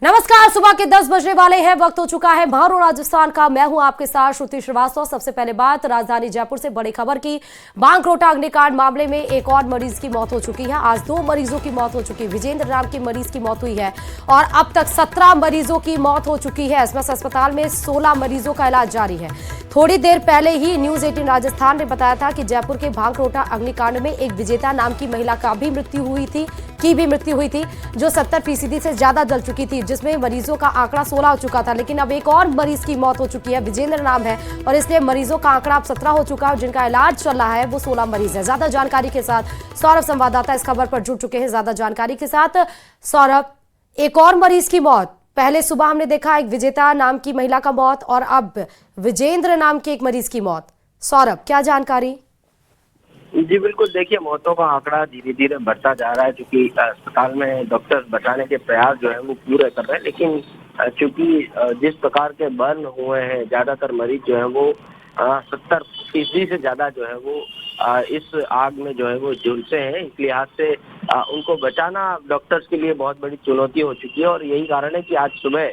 नमस्कार, सुबह के 10 बजने वाले हैं। वक्त हो चुका है महारो राजस्थान का। मैं हूं आपके साथ श्रुति श्रीवास्तव। सबसे पहले बात राजधानी जयपुर से बड़ी खबर की। बांकरोटा अग्निकांड मामले में एक और मरीज की मौत हो चुकी है। आज 2 मरीजों की मौत हो चुकी है। विजेंद्र नाम के मरीज की मौत हुई है और अब तक 17 मरीजों की मौत हो चुकी है। एसएमएस अस्पताल में 16 मरीजों का इलाज जारी है। थोड़ी देर पहले ही न्यूज 18 राजस्थान ने बताया था कि जयपुर के बांकरोटा अग्निकांड में एक विजेता नाम की महिला की भी मृत्यु हुई थी जो 70% से ज्यादा जल चुकी थी, जिसमें मरीजों का आंकड़ा 16 हो चुका था। लेकिन अब एक और मरीज की मौत हो चुकी है। विजेंद्र नाम है और इसलिए मरीजों का आंकड़ा अब 17 हो चुका है और जिनका इलाज चल रहा है वो 16 मरीज है। ज्यादा जानकारी के साथ सौरभ संवाददाता इस खबर पर जुड़ चुके हैं। ज्यादा जानकारी के साथ सौरभ, एक और मरीज की मौत। पहले सुबह हमने देखा एक विजेता नाम की महिला का मौत और अब विजेंद्र नाम के एक मरीज की मौत। सौरभ, क्या जानकारी? जी बिल्कुल, देखिए मौतों का आंकड़ा धीरे धीरे बढ़ता जा रहा है, क्योंकि अस्पताल में डॉक्टर बचाने के प्रयास जो है वो पूरे कर रहे हैं। लेकिन चूंकि जिस प्रकार के बर्न हुए हैं, ज्यादातर मरीज जो है वो 70% से ज्यादा जो है वो इस आग में जो है वो झुलसे हैं। इस लिहाज से उनको बचाना डॉक्टर्स के लिए बहुत बड़ी चुनौती हो चुकी है और यही कारण है कि आज सुबह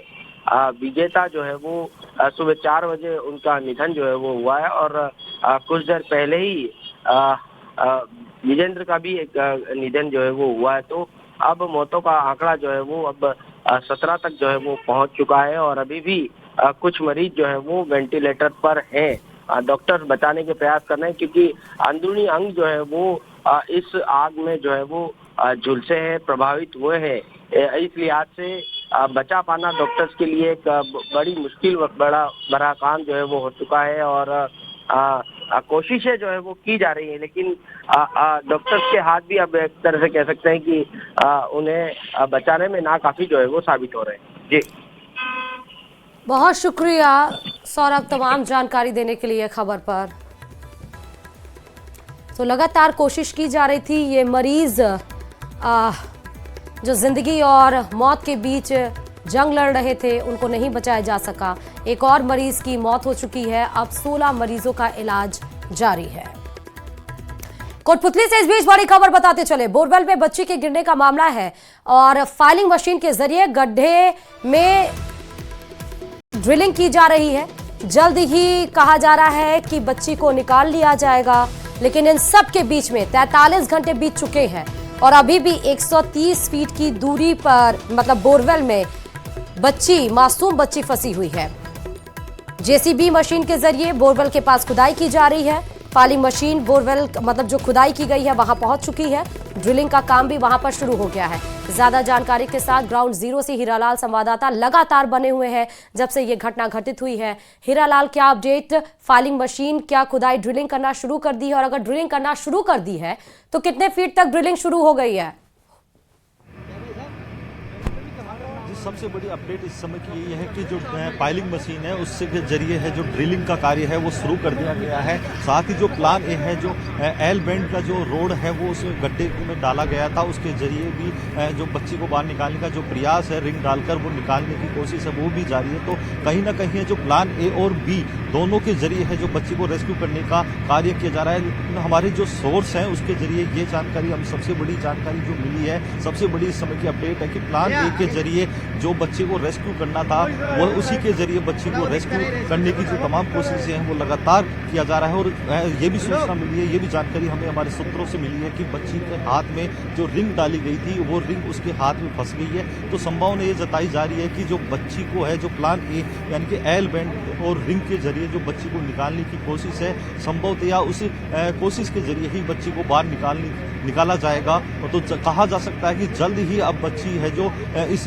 विजेता जो है वो सुबह 4 बजे उनका निधन जो है वो हुआ है और कुछ देर पहले ही विजेंद्र का भी एक निधन जो है वो हुआ है। तो अब मौतों का आंकड़ा जो है वो अब 17 तक जो है वो पहुंच चुका है और अभी भी कुछ मरीज जो है वो वेंटिलेटर पर हैं। डॉक्टर बचाने के प्रयास कर रहे हैं, क्योंकि अंदरूनी अंग जो है वो इस आग में जो है वो झुलसे हैं, प्रभावित हुए हैं। इस लिहाज से बचा पाना डॉक्टर्स के लिए एक बड़ी मुश्किल बड़ा काम जो है वो हो चुका है और कोशिशें जो है वो की जा रही है। लेकिन डॉक्टर्स के हाथ भी अब एक तरह से कह सकते हैं कि उन्हें बचाने में नाकाफी जो है वो साबित हो रहे हैं। जी बहुत शुक्रिया सौरभ तमाम जानकारी देने के लिए खबर पर। तो लगातार कोशिश की जा रही थी। ये मरीज जो जिंदगी और मौत के बीच जंग लड़ रहे थे, उनको नहीं बचाया जा सका। एक और मरीज की मौत हो चुकी है। अब 16 मरीजों का इलाज जारी है। कोटपुतली से इस बीच बड़ी खबर बताते चले। बोरवेल में बच्ची के गिरने का मामला है और फाइलिंग मशीन के जरिए गड्ढे में ड्रिलिंग की जा रही है। जल्द ही कहा जा रहा है कि बच्ची को निकाल लिया जाएगा, लेकिन इन सब के बीच में 43 घंटे बीत चुके हैं और अभी भी 130 फीट की दूरी पर मतलब बोरवेल में मासूम बच्ची फंसी हुई है। जेसीबी मशीन के जरिए बोरवेल के पास खुदाई की जा रही है। फाइलिंग मशीन बोरवेल मतलब जो खुदाई की गई है वहां पहुंच चुकी है। ड्रिलिंग का काम भी वहां पर शुरू हो गया है। ज्यादा जानकारी के साथ ग्राउंड जीरो से हीरालाल संवाददाता लगातार बने हुए हैं जब से ये घटना घटित हुई है। हीरालाल, क्या अपडेट? फाइलिंग मशीन क्या खुदाई ड्रिलिंग करना शुरू कर दी है और अगर ड्रिलिंग करना शुरू कर दी है तो कितने फीट तक ड्रिलिंग शुरू हो गई है? सबसे बड़ी अपडेट इस समय की यही है कि जो पाइलिंग मशीन है उससे के जरिए है जो ड्रिलिंग का कार्य है वो शुरू कर दिया गया है। साथ ही जो प्लान ए है जो एल बेंड का जो रोड है वो उस गड्ढे में डाला गया था, उसके जरिए भी जो बच्ची को बाहर निकालने का जो प्रयास है रिंग डालकर वो निकालने की कोशिश है वो भी जारी है। तो कहीं ना कहीं जो प्लान ए और बी दोनों के जरिए है जो बच्ची को रेस्क्यू करने का कार्य किया जा रहा है। हमारे जो सोर्स हैं उसके जरिए ये जानकारी हम सबसे बड़ी जानकारी जो मिली है, सबसे बड़ी इस समय की अपडेट है कि प्लान ए के जरिए जो बच्चे को रेस्क्यू करना था वो उसी के जरिए बच्ची को रेस्क्यू करने की जो तमाम कोशिशें हैं वो लगातार किया जा रहा है। और ये भी सूचना मिली है, ये भी जानकारी हमें हमारे सूत्रों से मिली है कि बच्ची के हाथ में जो रिंग डाली गई थी वो रिंग उसके हाथ में फंस गई है। तो संभावना ये जताई जा रही है कि जो बच्ची को है जो प्लान ए यानी कि एल बेंड और रिंग के जरिए जो बच्ची को निकालने की कोशिश है, संभवतया उस कोशिश के जरिए ही बच्ची को बाहर निकाला जाएगा। तो कहा जा सकता है कि जल्द ही अब बच्ची है जो इस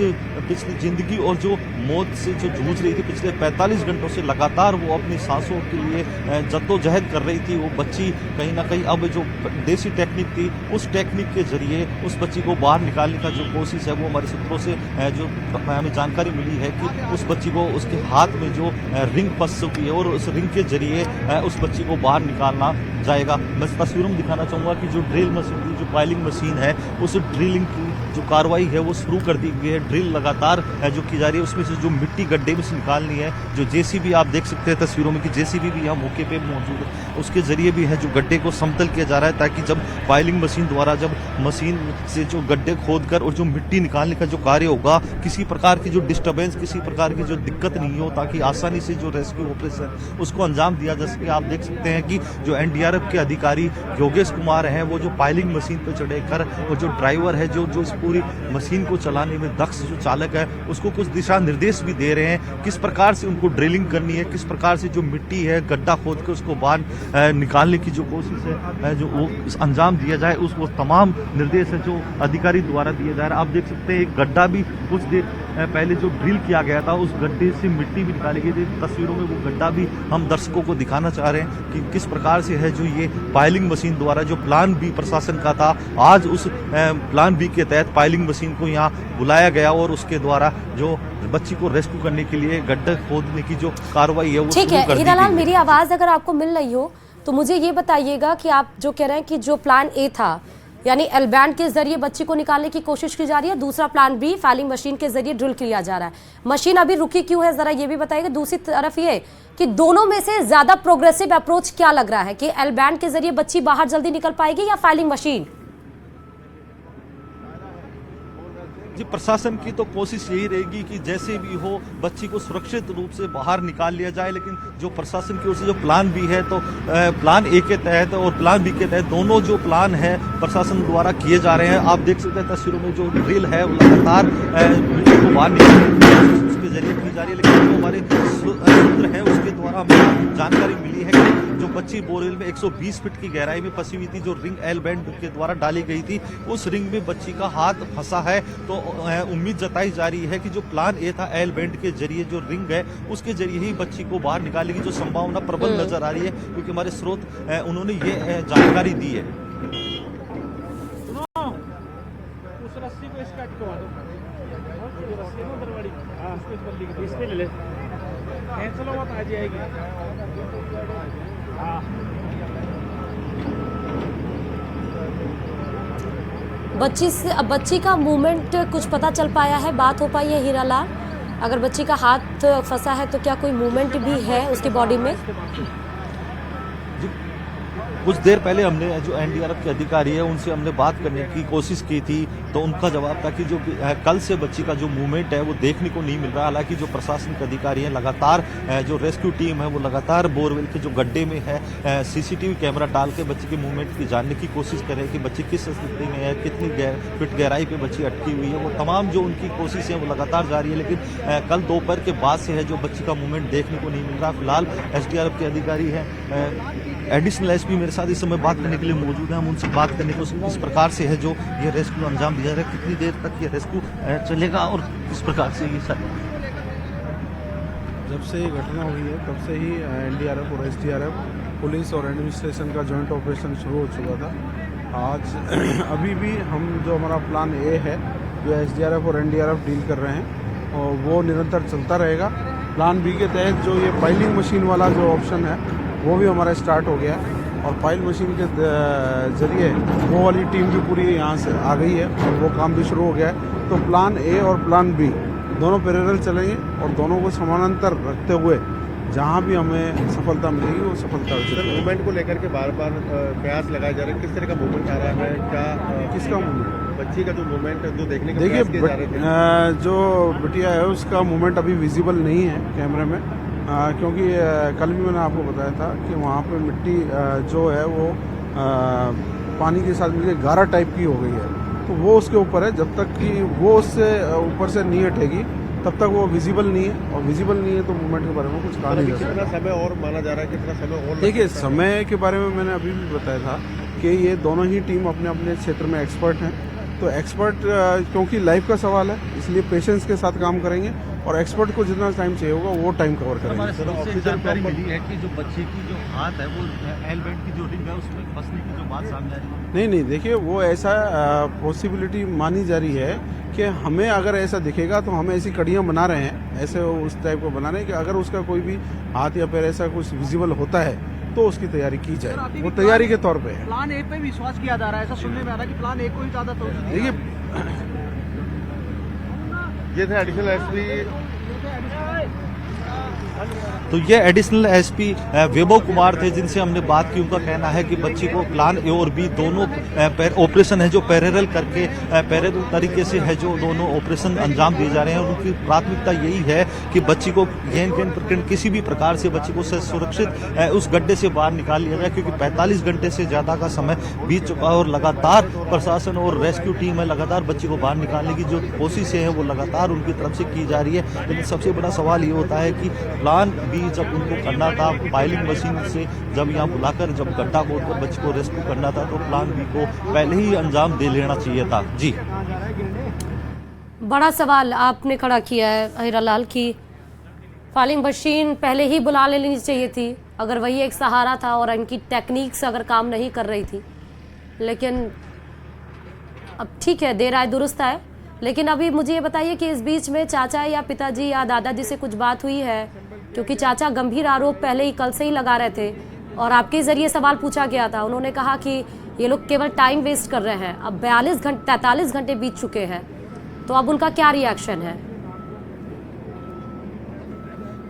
पिछली जिंदगी और जो मौत से जो जूझ रही थी पिछले 45 घंटों से लगातार वो अपनी सांसों के लिए जद्दोजहद कर रही थी, वो बच्ची कहीं ना कहीं अब जो देसी टेक्निक थी उस टेक्निक के जरिए उस बच्ची को बाहर निकालने का जो कोशिश है वो हमारे सूत्रों से जो हमें जानकारी मिली है कि उस बच्ची को उसके हाथ में जो रिंग फंस चुकी है और उस रिंग के जरिए उस बच्ची को बाहर निकालना जाएगा। मैं तस्वीरों में दिखाना चाहूँगा कि जो ड्रिल मशीन थी, जो पाइलिंग मशीन है, उस ड्रिलिंग की जो कार्रवाई है वो शुरू कर दी गई है। ड्रिल लगातार जो की जा रही है, उसमें से जो मिट्टी गड्ढे में से निकालनी है, जो जेसीबी आप देख सकते हैं तस्वीरों में कि जेसीबी भी यहाँ मौके पे मौजूद है, उसके जरिए भी है जो गड्ढे को समतल किया जा रहा है, ताकि जब पाइलिंग मशीन द्वारा जब मशीन से जो गड्ढे खोदकर और जो मिट्टी निकालने का जो कार्य होगा, किसी प्रकार की जो डिस्टर्बेंस, किसी प्रकार की जो दिक्कत नहीं हो, ताकि आसानी से जो रेस्क्यू ऑपरेशन उसको अंजाम दिया जा सके। आप देख सकते हैं कि जो एनडीआरएफ के अधिकारी योगेश कुमार हैं, वो जो पाइलिंग मशीन पर चढ़कर और जो ड्राइवर है जो इस पूरी मशीन को चलाने में दक्ष जो चालक है, उसको कुछ दिशा निर्देश भी दे रहे हैं, किस प्रकार से उनको ड्रिलिंग करनी है, किस प्रकार से जो मिट्टी है गड्ढा खोद के उसको बाहर निकालने की जो कोशिश है जो वो अंजाम दिया जाए, उस वो तमाम निर्देश है जो अधिकारी द्वारा दिए जा रहे हैं। आप देख सकते हैं एक गड्ढा भी कुछ देर पहले जो ड्रिल किया गया था, उस गड्ढे से मिट्टी भी निकाली गई थी। तस्वीरों में वो गड्ढा भी हम दर्शकों को दिखाना चाह रहे हैं कि किस प्रकार से है जो ये पाइलिंग मशीन द्वारा जो प्लान बी प्रशासन का था, आज उस प्लान बी के तहत पाइलिंग मशीन को यहाँ बुलाया गया और उसके द्वारा जो बच्ची को रेस्क्यू करने के लिए गड्ढा खोदने की जो कार्रवाई है वो ठीक है। हीरालाल, मेरी आवाज अगर आपको मिल रही हो तो मुझे ये बताइएगा कि आप जो कह रहे हैं कि जो प्लान ए था, यानी एल बैंड के जरिए बच्ची को निकालने की कोशिश की जा रही है, दूसरा प्लान बी फाइलिंग मशीन के जरिए ड्रिल किया जा रहा है, मशीन अभी रुकी क्यों है, जरा ये भी बताइएगा। दूसरी तरफ ये कि दोनों में से ज्यादा प्रोग्रेसिव अप्रोच क्या लग रहा है, कि एल बैंड के जरिए बच्ची बाहर जल्दी निकल पाएगी या फाइलिंग मशीन? जी, प्रशासन की तो कोशिश यही रहेगी कि जैसे भी हो बच्ची को सुरक्षित रूप से बाहर निकाल लिया जाए, लेकिन जो प्रशासन की ओर से जो प्लान बी है, तो प्लान ए के तहत और प्लान बी के तहत दोनों जो प्लान है प्रशासन द्वारा किए जा रहे हैं। आप देख सकते हैं तस्वीरों में जो ड्रिल है वो लगातार बच्ची को बाहर निकालने उसके जरिए की जा रही है, लेकिन जो हमारे सूत्र है उसके द्वारा हमें जानकारी मिली है कि जो बच्ची बोरवेल में 120 फीट की गहराई में फंसी हुई थी, जो रिंग एल बैंड के द्वारा डाली गई थी, उस रिंग में बच्ची का हाथ फंसा है। तो उम्मीद जताई जा रही है कि जो प्लान ए था एल बैंड के जरिए जो रिंग है उसके जरिए ही बच्ची को बाहर निकालने की जो संभावना प्रबल नजर आ रही है, क्योंकि हमारे स्रोत उन्होंने ये जानकारी दी है। उस रस्सी को इसका अटकवा दो, रस्सी में दरवाड़ी, हाँ इसमें ले ले, कैंसिल हुआ आ जाएगी। हाँ बच्ची का मूवमेंट कुछ पता चल पाया है, बात हो पाई है हीरालाल? अगर बच्ची का हाथ फंसा है तो क्या कोई मूवमेंट भी है उसकी बॉडी में? कुछ देर पहले हमने जो एनडीआरएफ के अधिकारी है उनसे हमने बात करने की कोशिश की थी, तो उनका जवाब था कि जो कल से बच्ची का जो मूवमेंट है वो देखने को नहीं मिल रहा। हालांकि जो प्रशासन के अधिकारी हैं लगातार जो रेस्क्यू टीम है वो लगातार बोरवेल के जो गड्ढे में है सीसीटीवी कैमरा डाल के बच्ची के मूवमेंट की जानने की कोशिश कर रहे हैं कि बच्ची किस स्थिति में है, कितनी फीट गहराई पे बच्ची अटकी हुई है। वो तमाम जो उनकी कोशिश है वो लगातार जारी है, लेकिन कल दोपहर के बाद से है जो बच्ची का मूवमेंट देखने को नहीं मिल रहा। फिलहाल एसडीआरएफ के अधिकारी हैं, एडिशनल एसपी मेरे साथ इस समय बात करने के लिए मौजूद है। हम उनसे बात करने को किस प्रकार से है जो ये रेस्क्यू अंजाम दिया जाए, कितनी देर तक ये रेस्क्यू चलेगा और किस प्रकार से ये सर। जब से ये घटना हुई है तब से ही एनडीआरएफ और एसडीआरएफ पुलिस और एडमिनिस्ट्रेशन का जॉइंट ऑपरेशन शुरू हो चुका था। आज अभी भी हम जो हमारा प्लान ए है जो एसडीआरएफ और एनडीआरएफ डील कर रहे हैं और वो निरंतर चलता रहेगा। प्लान बी के तहत जो ये पाइलिंग मशीन वाला जो ऑप्शन है वो भी हमारा स्टार्ट हो गया है और पाइल मशीन के ज़रिए वो वाली टीम भी पूरी यहाँ से आ गई है और वो काम भी शुरू हो गया है। तो प्लान ए और प्लान बी दोनों पैरेलल चलेंगे और दोनों को समानांतर रखते हुए जहाँ भी हमें सफलता मिलेगी वो सफलता हो। सर, मूवमेंट को लेकर के बार बार प्रयास लगाए जा रहे हैं, किस तरह का मूवमेंट आ रहा है, क्या किसका मूवमेंट? बच्ची का जो मूवमेंट जो देखने के देखिए प्रयास किए जा रहे थे। जो बिटिया है उसका मूवमेंट अभी विजिबल नहीं है कैमरे में, क्योंकि कल भी मैंने आपको बताया था कि वहाँ पे मिट्टी जो है वो पानी के साथ मिलकर गारा टाइप की हो गई है, तो वो उसके ऊपर है। जब तक कि वो उससे ऊपर से नहीं हटेगी तब तक वो विजिबल नहीं है, और विजिबल नहीं है तो मूवमेंट के बारे में कुछ कहा नहीं जा सकता। कितना समय और माना जा रहा है, कितना समय और? देखिए, समय के बारे में मैंने अभी भी बताया था कि ये दोनों ही टीम अपने अपने क्षेत्र में एक्सपर्ट हैं। तो एक्सपर्ट क्योंकि लाइफ का सवाल है इसलिए पेशेंस के साथ काम करेंगे और एक्सपर्ट को जितना टाइम चाहिए होगा वो टाइम कवर करेंगे। जानकारी मिली है कि जो बच्चे की जो हाथ है वो एल बैंड की जो रिंग है उसमें फंसने की जो बात सामने आ रही है। नहीं, देखिए वो ऐसा पॉसिबिलिटी मानी जा रही है कि हमें अगर ऐसा दिखेगा तो हम ऐसी कड़ियाँ बना रहे हैं, ऐसे उस टाइप को बना रहे हैं कि अगर उसका कोई भी हाथ या पैर ऐसा कुछ विजिबल होता है तो उसकी तैयारी की जाए। वो तैयारी के तौर पे है। प्लान ए पे विश्वास किया जा रहा है, ऐसा सुनने में आ रहा है कि प्लान ए को ही ज्यादा तो देखिए ये थे एडिशनल एसपी। तो ये एडिशनल एसपी वैभव कुमार थे जिनसे हमने बात की। उनका कहना है कि बच्ची को प्लान ए और बी दोनों ऑपरेशन है जो पैरेलल करके पैरेलल तरीके से है जो दोनों ऑपरेशन अंजाम दिए जा रहे हैं। उनकी प्राथमिकता यही है कि बच्ची को किसी भी प्रकार से बच्ची को सुरक्षित उस गड्ढे से बाहर निकाल लिया जाए, क्योंकि 45 घंटे से ज्यादा का समय बीत चुका है और लगातार प्रशासन और रेस्क्यू टीम है लगातार बच्ची को बाहर निकालने की जो कोशिशें हैं वो लगातार उनकी तरफ से की जा रही है। लेकिन सबसे बड़ा सवाल ये होता है कि प्लान बी जब उनको करना था पाइलिंग मशीन से, जब यहाँ बुलाकर जब गड्ढा खोदकर बच्ची को रेस्क्यू करना था, तो प्लान बी को पहले ही अंजाम दे लेना चाहिए था। जी, बड़ा सवाल आपने खड़ा किया है हीरालाल की फाइलिंग मशीन पहले ही बुला लेनी चाहिए थी, अगर वही एक सहारा था और इनकी टेक्निक्स अगर काम नहीं कर रही थी। लेकिन अब ठीक है, देर आए दुरुस्त आए। लेकिन अभी मुझे ये बताइए कि इस बीच में चाचा या पिताजी या दादाजी से कुछ बात हुई है? क्योंकि चाचा गंभीर आरोप पहले ही कल से ही लगा रहे थे और आपके जरिए सवाल पूछा गया था। उन्होंने कहा कि ये लोग केवल टाइम वेस्ट कर रहे हैं। अब 43 घंटे बीत चुके हैं, तो अब उनका क्या रिएक्शन है?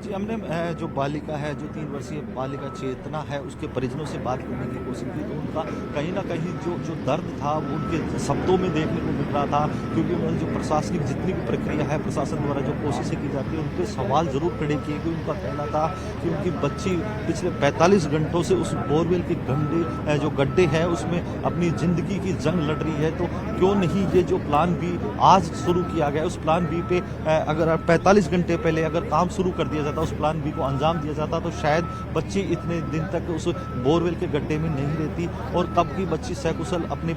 जी, हमने जो बालिका है, जो 3 वर्षीय बालिका चेतना है, उसके परिजनों से बात करने की कोशिश की, तो उनका कहीं ना कहीं जो दर्द था वो उनके शब्दों में देखने को मिल रहा था। क्योंकि उन्होंने जो प्रशासनिक जितनी भी प्रक्रिया है, प्रशासन द्वारा जो कोशिशें की जाती है, उन पर सवाल जरूर खड़े किए गए। उनका कहना था कि उनकी बच्ची पिछले 45 घंटों से उस बोरवेल के जो गड्ढे है उसमें अपनी जिंदगी की जंग लड़ रही है। तो क्यों नहीं ये जो प्लान बी आज शुरू किया गया, उस प्लान बी पे अगर 45 घंटे पहले अगर काम शुरू कर दिया जाता, उस प्लान बी को अंजाम दिया जाता, तो शायद बच्ची इतने दिन तक उस बोरवेल के गड्ढे में नहीं रहती और तब की बच्ची सकुशल अपने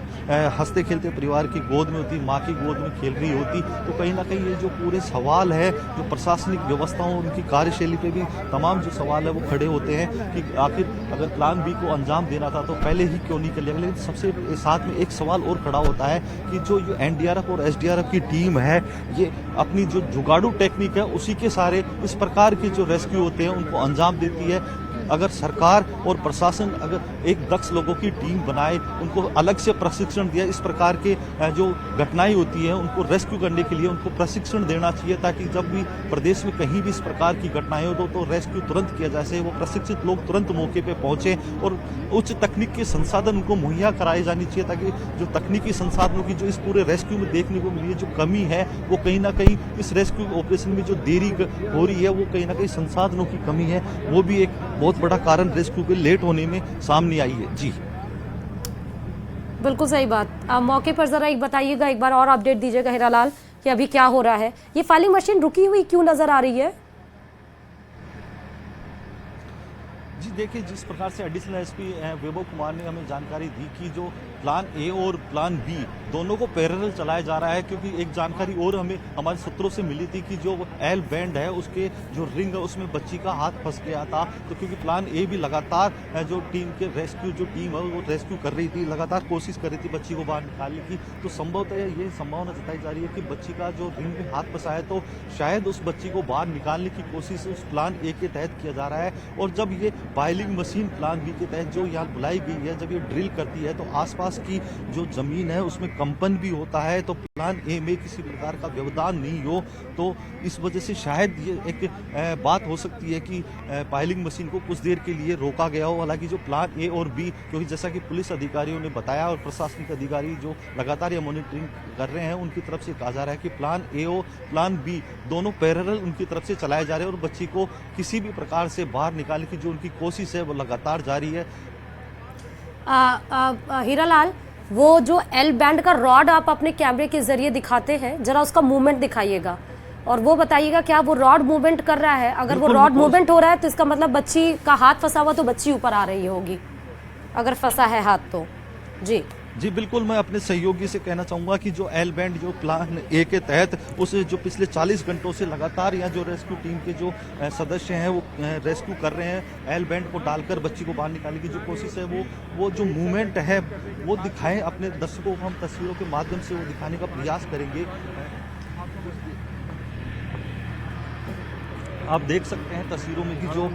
हंसते खेलते परिवार की गोद में होती, माँ की गोद में खेल रही होती। तो कहीं ना कहीं ये जो पूरे सवाल है, जो प्रशासनिक व्यवस्थाओं उनकी कार्यशैली पे भी तमाम जो सवाल है वो खड़े होते हैं कि आखिर अगर प्लान बी को अंजाम देना था तो पहले ही क्यों नहीं कर लिया। लेकिन सबसे साथ में एक सवाल और खड़ा होता है कि जो ये एनडीआरएफ और एसडीआरएफ की टीम है, ये अपनी जो जुगाड़ू टेक्निक है उसी के सारे इस प्रकार के जो रेस्क्यू होते हैं उनको अंजाम देती है। अगर सरकार और प्रशासन अगर एक दक्ष लोगों की टीम बनाए, उनको अलग से प्रशिक्षण दिया, इस प्रकार के जो घटनाएं होती हैं उनको रेस्क्यू करने के लिए उनको प्रशिक्षण देना चाहिए, ताकि जब भी प्रदेश में कहीं भी इस प्रकार की घटनाएं हो तो रेस्क्यू तुरंत किया जा सके, वो प्रशिक्षित लोग तुरंत मौके पे पहुंचे और उच्च तकनीक के संसाधन उनको मुहैया कराए जानी चाहिए, ताकि जो तकनीकी संसाधनों की जो इस पूरे रेस्क्यू में देखने को मिली है जो कमी है, वो कहीं ना कहीं इस रेस्क्यू ऑपरेशन में जो देरी हो रही है वो कहीं ना कहीं संसाधनों की कमी है, वो भी एक बहुत बड़ा कारण रेस्क्यू के लेट होने में सामने आई है। जी, बिल्कुल सही बात। आप मौके पर जरा एक बताइएगा, एक बार और अपडेट दीजिएगा हीरालाल कि अभी क्या हो रहा है। ये फाइलिंग मशीन रुकी हुई क्यों नजर आ रही है? जी देखिए, जिस प्रकार से एडिशनल एसपी वैभव कुमार ने हमें जानकारी दी कि जो प्लान ए और प्लान बी दोनों को पैरेलल चलाया जा रहा है, क्योंकि एक जानकारी और हमें हमारे सूत्रों से मिली थी कि जो एल बैंड है उसके जो रिंग है उसमें बच्ची का हाथ फंस गया था। तो क्योंकि प्लान ए भी लगातार जो टीम के रेस्क्यू जो टीम है वो रेस्क्यू कर रही थी, लगातार कोशिश कर रही थी बच्ची को बाहर निकालने की, तो संभवतः ये संभावना जताई जा रही है कि बच्ची का जो रिंग में हाथ फंसा है तो शायद उस बच्ची को बाहर निकालने की कोशिश उस प्लान ए के तहत किया जा रहा है। और जब ये पाइलिंग मशीन प्लान बी के तहत जो यहाँ बुलाई गई है, जब ये ड्रिल करती है तो आसपास की जो जमीन है उसमें कंपन भी होता है, तो प्लान ए में किसी प्रकार का व्यवधान नहीं हो, तो इस वजह से शायद ये एक बात हो सकती है कि पाइलिंग मशीन को कुछ देर के लिए रोका गया हो। हालांकि जो प्लान ए और बी, क्योंकि जैसा कि पुलिस अधिकारियों ने बताया और प्रशासनिक अधिकारी जो लगातार ये मॉनिटरिंग कर रहे हैं उनकी तरफ से कहा जा रहा है कि प्लान ए और प्लान बी दोनों पैरेलल उनकी तरफ से चलाए जा रहे हैं और बच्ची को किसी भी प्रकार से बाहर निकालने की जो उनकी कोशिश है वो लगातार जारी है। हीरालाल, वो जो एल बैंड का रॉड आप अपने कैमरे के जरिए दिखाते हैं, जरा उसका मूवमेंट दिखाइएगा और वो बताइएगा क्या वो रॉड मूवमेंट कर रहा है? अगर वो रॉड मूवमेंट हो रहा है तो इसका मतलब बच्ची का हाथ फंसा हुआ, तो बच्ची ऊपर आ रही होगी, अगर फंसा है हाथ तो। जी बिल्कुल, मैं अपने सहयोगी से कहना चाहूँगा कि जो एल बैंड जो प्लान ए के तहत उसे जो पिछले 40 घंटों से लगातार यहाँ जो रेस्क्यू टीम के जो सदस्य हैं वो रेस्क्यू कर रहे हैं, एल बैंड को डालकर बच्ची को बाहर निकालने की जो कोशिश है वो जो मूवमेंट है वो दिखाएं अपने दर्शकों को। हम तस्वीरों के माध्यम से वो दिखाने का प्रयास करेंगे। आप देख सकते हैं तस्वीरों में कि जो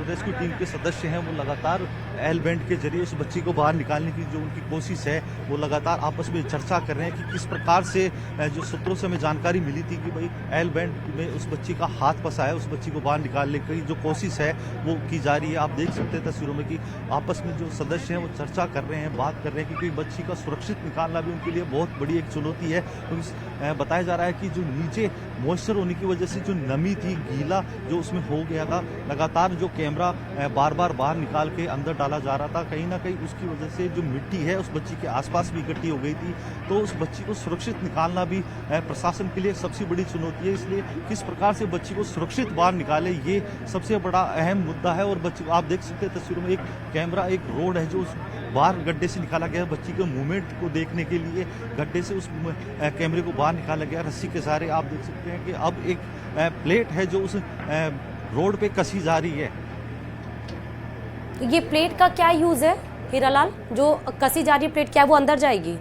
रेस्क्यू टीम के सदस्य हैं वो लगातार एल बैंड के जरिए उस बच्ची को बाहर निकालने की जो उनकी कोशिश है वो लगातार आपस में चर्चा कर रहे हैं कि किस प्रकार से जो सूत्रों से हमें जानकारी मिली थी कि भाई एल बैंड में उस बच्ची का हाथ फंसा है, उस बच्ची को बाहर निकालने की जो कोशिश है वो की जा रही है। आप देख सकते हैं तस्वीरों में कि आपस में जो सदस्य हैं वो चर्चा कर रहे हैं, बात कर रहे हैं, क्योंकि बच्ची का सुरक्षित निकालना भी उनके लिए बहुत बड़ी एक चुनौती है। क्योंकि बताया जा रहा है कि जो नीचे मॉइस्चर होने की वजह से जो नमी थी, गीला जो उसमें हो गया था, लगातार जो कैमरा बार बार बाहर निकाल के अंदर डाला जा रहा था, कहीं ना कहीं उसकी वजह से जो मिट्टी है उस बच्ची के आसपास भी इकट्ठी हो गई थी। तो उस बच्ची को सुरक्षित निकालना भी प्रशासन के लिए सबसे बड़ी चुनौती है। इसलिए किस प्रकार से बच्ची को सुरक्षित बाहर निकाले ये सबसे बड़ा अहम मुद्दा है। और बच्ची आप देख सकते हैं तस्वीरों में एक कैमरा, एक रोड है जो उस बाहर गड्ढे से निकाला गया, बच्ची के मूवमेंट को देखने के लिए गड्ढे से उस कैमरे को बाहर निकाला गया रस्सी के सहारे। आप देख सकते हैं कि अब एक प्लेट है जो उस रोड पे कसी जा रही है। तो ये प्लेट का क्या यूज है हीरालाल, जो कसी जा रही है प्लेट, क्या वो अंदर जाएगी?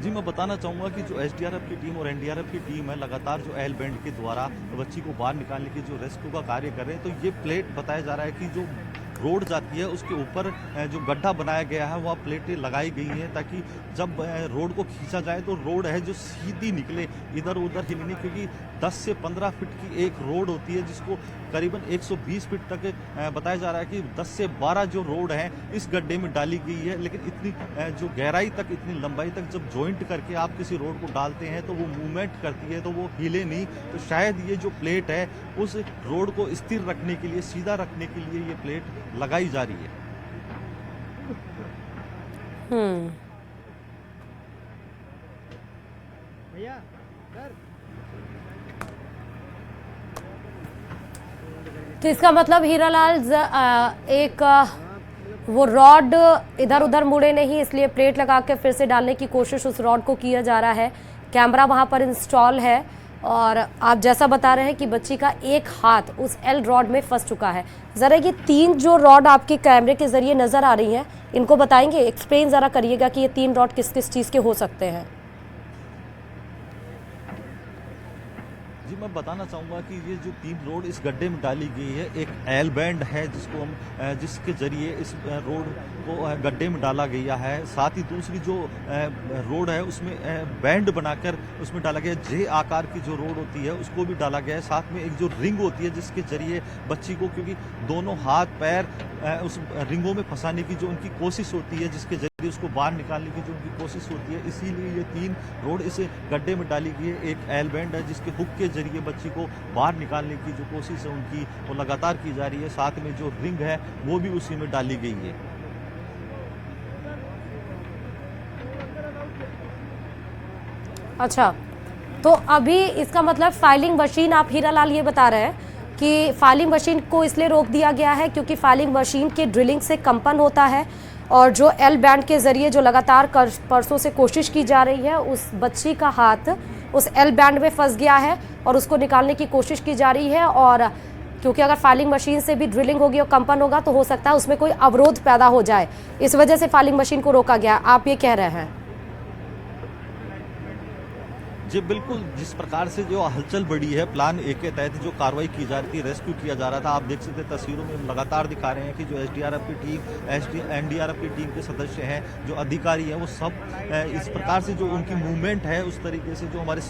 जी मैं बताना चाहूँगा कि जो एसडीआरएफ की टीम और एनडीआरएफ की टीम है लगातार जो एल बैंड के द्वारा बच्ची को बाहर निकालने की जो रेस्क्यू का कार्य कर रहे हैं। तो ये प्लेट बताया जा रहा है कि जो रोड जाती है उसके ऊपर जो गड्ढा बनाया गया है वह प्लेटें लगाई गई हैं ताकि जब रोड को खींचा जाए तो रोड है जो सीधी निकले, इधर उधर ही नहीं, क्योंकि 10 से 15 फीट की एक रोड होती है जिसको करीबन 120 फीट तक बताया जा रहा है कि 10 से 12 जो रोड है इस गड्ढे में डाली गई है। लेकिन इतनी जो गहराई तक, इतनी लंबाई तक जब जॉइंट करके आप किसी रोड को डालते हैं तो वो मूवमेंट करती है, तो वो हिले नहीं। तो शायद ये जो प्लेट है उस रोड को स्थिर रखने के लिए, सीधा रखने के लिए ये प्लेट लगाई जा रही है। भैया सर, तो इसका मतलब हीरालाल वो रॉड इधर उधर मुड़े नहीं, इसलिए प्लेट लगा के फिर से डालने की कोशिश उस रॉड को किया जा रहा है। कैमरा वहां पर इंस्टॉल है और आप जैसा बता रहे हैं कि बच्ची का एक हाथ उस एल रॉड में फंस चुका है। ज़रा ये 3 जो रॉड आपके कैमरे के ज़रिए नज़र आ रही हैं, इनको बताएंगे, एक्सप्लेन ज़रा करिएगा कि ये 3 रॉड किस किस चीज़ के हो सकते हैं। जी मैं बताना चाहूँगा कि ये जो 3 रोड इस गड्ढे में डाली गई है, एक एल बैंड है जिसको हम जिसके जरिए इस रोड को गड्ढे में डाला गया है। साथ ही दूसरी जो रोड है उसमें बैंड बनाकर उसमें डाला गया, जे आकार की जो रोड होती है उसको भी डाला गया है। साथ में एक जो रिंग होती है जिसके जरिए बच्ची को, क्योंकि दोनों हाथ पैर उस रिंगों में फंसाने की जो उनकी कोशिश होती है, जिसके जरिए उसको बाहर निकालने की जो उनकी कोशिश होती है, इसीलिए ये 3 रोड इस गड्ढे में डाली गई है। एक एल बैंड है जिसके हुक के जरिए बच्ची को बाहर निकालने की जो कोशिश है उनकी वो लगातार की जा रही है। साथ में जो रिंग है वो भी उसी में डाली गई है। अच्छा, तो अभी इसका मतलब फाइलिंग मशीन, आप हीरालाल ये बता रहे हैं कि फाइलिंग मशीन को इसलिए रोक दिया गया है क्योंकि फाइलिंग मशीन के ड्रिलिंग से कंपन होता है और जो एल बैंड के ज़रिए जो लगातार परसों से कोशिश की जा रही है, उस बच्ची का हाथ उस एल बैंड में फंस गया है और उसको निकालने की कोशिश की जा रही है। और क्योंकि अगर फाइलिंग मशीन से भी ड्रिलिंग होगी और कंपन होगा तो हो सकता है उसमें कोई अवरोध पैदा हो जाए, इस वजह से फाइलिंग मशीन को रोका गया, आप ये कह रहे हैं? जी बिल्कुल, जिस प्रकार से जो हलचल बढ़ी है, प्लान ए के तहत जो कार्रवाई की जा रही थी, रेस्क्यू किया जा रहा था, आप देख सकते हैं तस्वीरों में लगातार दिखा रहे हैं कि जो एसडीआरएफ की टीम, एनडीआरएफ की टीम के सदस्य हैं, जो अधिकारी हैं, वो सब इस प्रकार से जो उनकी मूवमेंट है उस तरीके से जो हमारे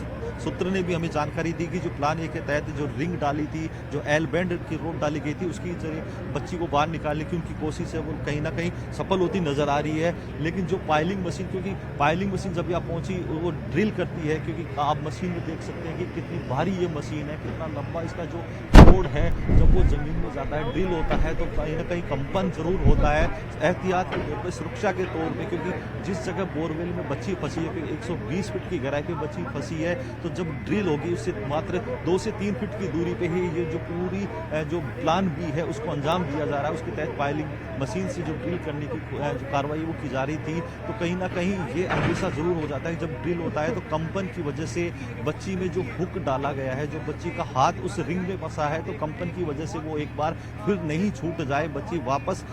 सूत्र ने भी हमें जानकारी दी कि जो प्लान ए के तहत जो रिंग डाली थी, जो एल बैंड की रोड डाली गई थी, उसकी जरिए बच्ची को बाहर निकालने की उनकी कोशिश है वो कहीं ना कहीं सफल होती नजर आ रही है। लेकिन जो पाइलिंग मशीन, क्योंकि पाइलिंग मशीन जब यहाँ पहुंची वो ड्रिल करती है, क्योंकि आप मशीन में देख सकते हैं कि कितनी भारी ये मशीन है, कितना लंबा इसका जो रोड है, जब वो जमीन में जाता है, ड्रिल होता है तो कहीं ना कहीं कंपन जरूर होता है, एहतियात के तौर पर, सुरक्षा के तौर पे, क्योंकि जिस जगह बोरवेल में बच्ची फंसी है, 120 फीट की गहराई पे बच्ची फंसी है, तो जब ड्रिल होगी उससे मात्र 2 से 3 फीट की दूरी पे ही ये जो पूरी जो प्लान बी है उसको अंजाम दिया जा रहा है। उसके तहत पाइलिंग मशीन से जो ड्रिल करने की जो कार्रवाई वो की जा रही थी, तो कहीं ना कहीं ये अंदेशा जरूर हो जाता है जब ड्रिल होता है तो कंपन की वजह वजह से बच्ची में जो हुक डाला गया है, जो बच्ची का हाथ उस रिंग में फंसा है, तो कंपन की वजह से वो एक बार फिर नहीं छूट जाए, बच्ची वापस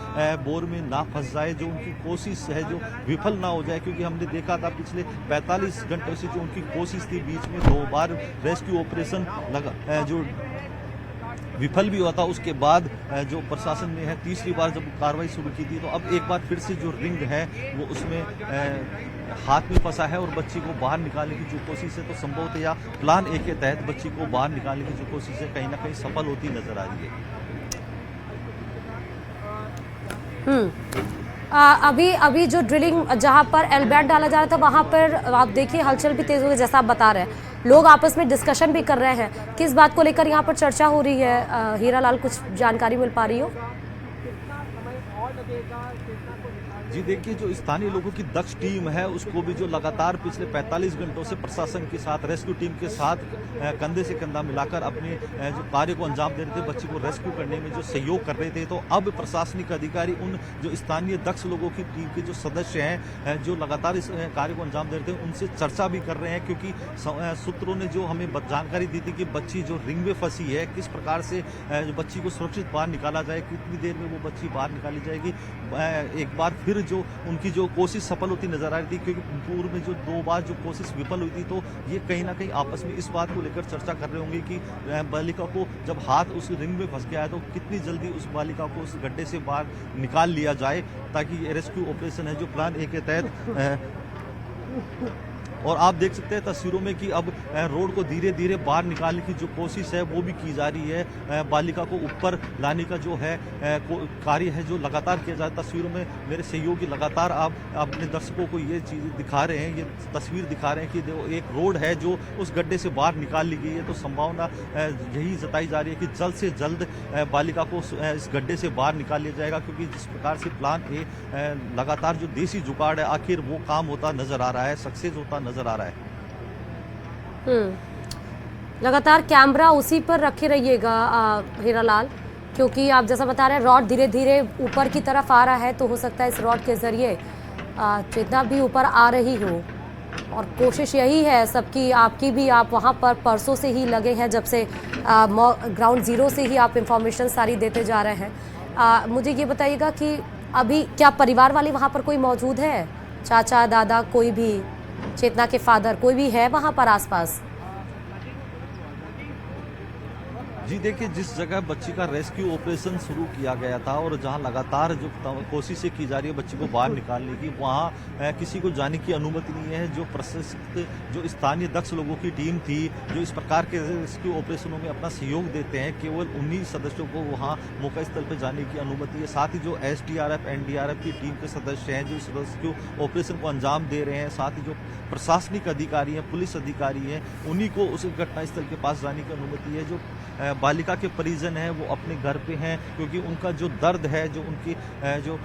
बोर में ना फंस जाए, जो उनकी कोशिश है जो विफल ना हो जाए। क्योंकि हमने देखा था पिछले 45 घंटों से जो उनकी कोशिश थी, बीच में 2 बार रेस्क्यू ऑपरेशन लगा जो विफल भी हुआ था। उसके बाद जो प्रशासन ने है तीसरी बार जब कार्रवाई शुरू की थी, तो अब एक बार फिर से जो रिंग है वो उसमें हाथ में फंसा है और बच्ची को बाहर निकालने की जो कोशिश है, तो संभवतः या प्लान ए के तहत बच्ची को बाहर निकालने की जो कोशिश है कहीं ना कहीं सफल होती नजर आ रही है। अभी जो ड्रिलिंग जहां पर एल बैंड डाला जा रहा था, वहां पर आप देखिए हलचल भी तेज हो गई, जैसा आप बता रहे हैं। लोग आपस में डिस्कशन भी कर रहे हैं। किस बात को लेकर यहाँ पर चर्चा हो रही है? हीरालाल, कुछ जानकारी मिल पा रही हो? जी देखिए, जो स्थानीय लोगों की दक्ष टीम है उसको भी जो लगातार पिछले 45 घंटों से प्रशासन के साथ, रेस्क्यू टीम के साथ कंधे से कंधा मिलाकर अपने जो कार्य को अंजाम दे रहे थे, बच्ची को रेस्क्यू करने में जो सहयोग कर रहे थे, तो अब प्रशासनिक अधिकारी उन जो स्थानीय दक्ष लोगों की टीम के जो सदस्य हैं जो लगातार इस कार्य को अंजाम दे रहे थे, उनसे चर्चा भी कर रहे हैं। क्योंकि सूत्रों ने जो हमें जानकारी दी थी कि बच्ची जो रिंग में फंसी है, किस प्रकार से बच्ची को सुरक्षित बाहर निकाला जाए, कितनी देर में वो बच्ची बाहर निकाली जाएगी। एक बार फिर जो उनकी जो कोशिश सफल होती नजर आ रही थी, क्योंकि पूर्व में जो 2 बार जो कोशिश विफल हुई थी, तो ये कहीं ना कहीं आपस में इस बात को लेकर चर्चा कर रहे होंगे कि बालिका को जब हाथ उस रिंग में फंस गया है, तो कितनी जल्दी उस बालिका को उस गड्ढे से बाहर निकाल लिया जाए, ताकि ये रेस्क्यू ऑपरेशन है जो प्लान ए के तहत और आप देख सकते हैं तस्वीरों में कि अब रोड को धीरे धीरे बाहर निकालने की जो कोशिश है वो भी की जा रही है। बालिका को ऊपर लाने का जो है कार्य है जो लगातार किया जा रहा है। तस्वीरों में मेरे सहयोगी लगातार आप अपने दर्शकों को ये चीज़ दिखा रहे हैं, ये तस्वीर दिखा रहे हैं कि एक रोड है जो उस गड्ढे से बाहर निकाल ली गई है। तो संभावना यही जताई जा रही है कि जल्द से जल्द बालिका को इस गड्ढे से बाहर निकाल लिया जाएगा, क्योंकि जिस प्रकार से प्लान ए लगातार जो देसी जुगाड़ है, आखिर वो काम होता नजर आ रहा है, सक्सेस होता नजर आ रहा है। लगातार कैमरा उसी पर रखे रहिएगा हीरालाल, क्योंकि आप जैसा बता रहे हैं रॉड धीरे धीरे ऊपर की तरफ आ रहा है, तो हो सकता है इस रॉड के जरिए चेतना भी ऊपर आ रही हो। और कोशिश यही है सबकी, आपकी भी, आप वहां पर परसों से ही लगे हैं, जब से ग्राउंड जीरो से ही आप इंफॉर्मेशन सारी देते जा रहे हैं। मुझे ये बताइएगा कि अभी क्या परिवार वाले वहां पर कोई मौजूद है? चाचा, दादा, कोई भी, चेतना के फादर, कोई भी है वहां पर आसपास? जी देखिए, जिस जगह बच्ची का रेस्क्यू ऑपरेशन शुरू किया गया था और जहां लगातार जो कोशिशें की जा रही है बच्ची को बाहर निकालने की, वहां किसी को जाने की अनुमति नहीं है। जो प्रशिक्षित जो स्थानीय दक्ष लोगों की टीम थी जो इस प्रकार के रेस्क्यू ऑपरेशनों में अपना सहयोग देते हैं, केवल 19 सदस्यों को वहां मौका स्थल पर जाने की अनुमति है। साथ ही जो SDRF, NDRF की टीम के सदस्य हैं जो इस रेस्क्यू ऑपरेशन को अंजाम दे रहे हैं, साथ ही जो प्रशासनिक अधिकारी हैं, पुलिस अधिकारी हैं, उन्हीं को उस घटनास्थल के पास जाने की अनुमति है। जो बालिका के परिजन हैं वो अपने घर पे हैं, क्योंकि उनका जो दर्द है, जो उनकी जो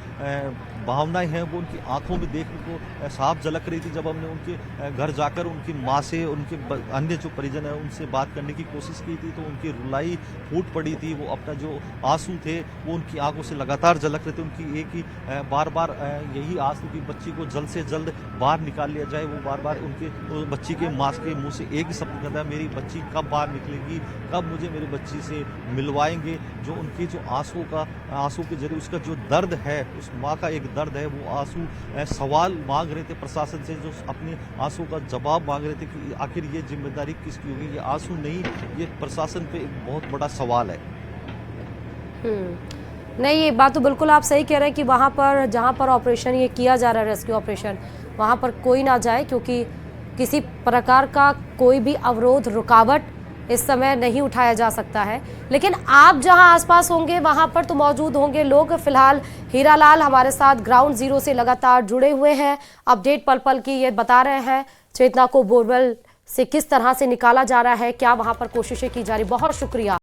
भावनाएं हैं, वो उनकी आंखों में देखने को साफ झलक रही थी। जब हमने उनके घर जाकर उनकी माँ से, उनके अन्य जो परिजन है उनसे बात करने की कोशिश की थी, तो उनकी रुलाई फूट पड़ी थी। वो अपना जो आंसू थे वो उनकी आंखों से लगातार झलक रहे थे। उनकी एक ही बार बार यही आंसू की बच्ची को जल्द से जल्द बाहर निकाल लिया जाए। वो बार बार उनके बच्ची के माँ के मुँह से एक ही शब्द कहता है, मेरी बच्ची कब बाहर निकलेगी, कब मुझे मेरी बच्ची से मिलवाएंगे। जो उनकी जो आंसू के जरिए उसका जो दर्द है, उस माँ का एक दर्द है, वो आंसू सवाल मांग रहे थे प्रशासन से, जो अपने आंसू का जवाब मांग रहे थे कि आखिर ये जिम्मेदारी किसकी होगी। ये आंसू नहीं, ये प्रशासन पे एक बहुत बड़ा सवाल है। नहीं, ये बात तो बिल्कुल आप सही कह रहे हैं कि वहाँ पर जहाँ पर ऑपरेशन ये किया जा रहा है, रेस्क्यू ऑपरेशन, वहाँ पर कोई ना जाए, क्योंकि किसी प्रकार का कोई भी अवरोध, रुकावट इस समय नहीं उठाया जा सकता है। लेकिन आप जहां आसपास होंगे वहां पर तो मौजूद होंगे लोग। फिलहाल हीरालाल हमारे साथ ग्राउंड जीरो से लगातार जुड़े हुए हैं, अपडेट पल पल की ये बता रहे हैं। चेतना को बोरवेल से किस तरह से निकाला जा रहा है, क्या वहां पर कोशिशें की जा रही। बहुत शुक्रिया।